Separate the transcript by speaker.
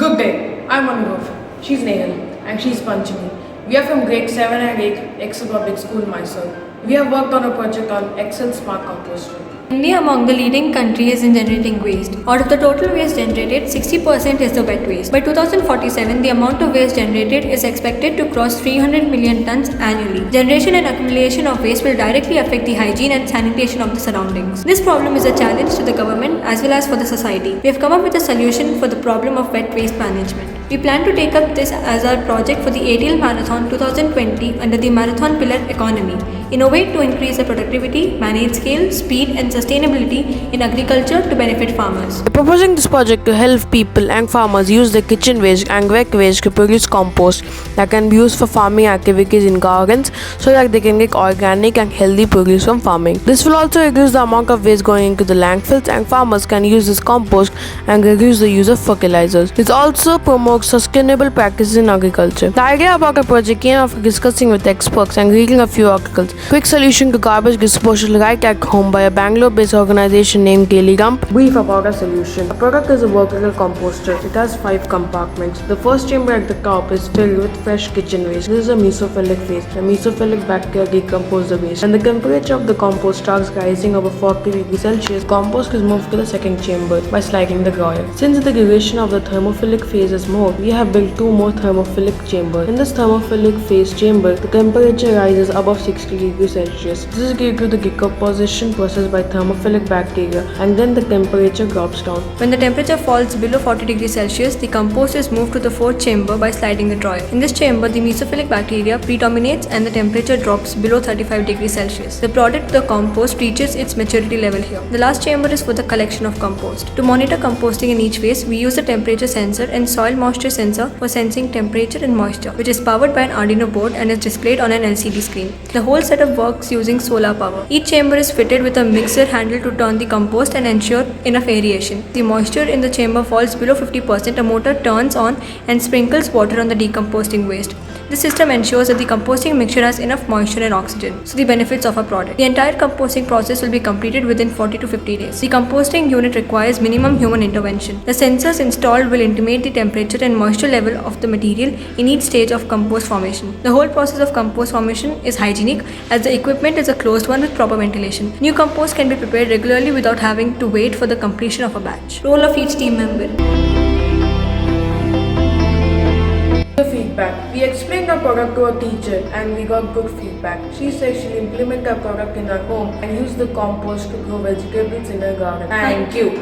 Speaker 1: Good day, I'm Anubhav. She's Nehal and she's Panchami. We are from grade 7 and 8, Excel Public School, Mysore. We have worked on a project on Excel Smart Composter.
Speaker 2: India among the leading countries in generating waste. Out of the total waste generated, 60% is the wet waste. By 2047, the amount of waste generated is expected to cross 300 million tons annually. Generation and accumulation of waste will directly affect the hygiene and sanitation of the surroundings. This problem is a challenge to the government as well as for the society. We have come up with a solution for the problem of wet waste management. We plan to take up this as our project for the ATL Marathon 2020 under the Marathon Pillar Economy. Innovate to increase the productivity, manage scale, speed and sustainability in agriculture to benefit farmers.
Speaker 3: We're proposing this project to help people and farmers use their kitchen waste and wet waste to produce compost that can be used for farming activities in gardens so that they can get organic and healthy produce from farming. This will also reduce the amount of waste going into the landfills and farmers can use this compost and reduce the use of fertilizers. This also promotes sustainable practices in agriculture. The idea about the project came after discussing with experts and reading a few articles. Quick solution to garbage disposal right at home by a Bangalore-based organization named Daily Dump.
Speaker 1: Brief about our solution. Our product is a vertical composter. It has 5 compartments. The first chamber at the top is filled with fresh kitchen waste. This is a mesophilic phase. The mesophilic bacteria decompose the waste. When the temperature of the compost starts rising over 40 degrees Celsius, compost is moved to the second chamber by sliding the drawer. Since the duration of the thermophilic phase is more, we have built 2 more thermophilic chambers. In this thermophilic phase chamber, the temperature rises above 60 degrees Celsius. This is due to the decomposition process by thermophilic bacteria and then the temperature drops down.
Speaker 2: When the temperature falls below 40 degrees Celsius, the compost is moved to the fourth chamber by sliding the drawer. In this chamber, the mesophilic bacteria predominates and the temperature drops below 35 degrees Celsius. The product, the compost, reaches its maturity level here. The last chamber is for the collection of compost. To monitor composting in each phase, we use a temperature sensor and soil moisture sensor for sensing temperature and moisture, which is powered by an Arduino board and is displayed on an LCD screen. The whole setup works using solar power. Each chamber is fitted with a mixer handle to turn the compost and ensure enough aeration. The moisture in the chamber falls below 50%, a motor turns on and sprinkles water on the decomposting waste. This system ensures that the composting mixture has enough moisture and oxygen. So the benefits of our product. The entire composting process will be completed within 40 to 50 days. The composting unit requires minimum human intervention. The sensors installed will intimate the temperature and moisture level of the material in each stage of compost formation. The whole process of compost formation is hygienic as the equipment is a closed one with proper ventilation. New compost can be prepared regularly without having to wait for the completion of a batch. Role of each team member.
Speaker 1: The feedback. We explained our product to our teacher and we got good feedback. She said she'll implement our product in her home and use the compost to grow vegetables in her garden. Thank you.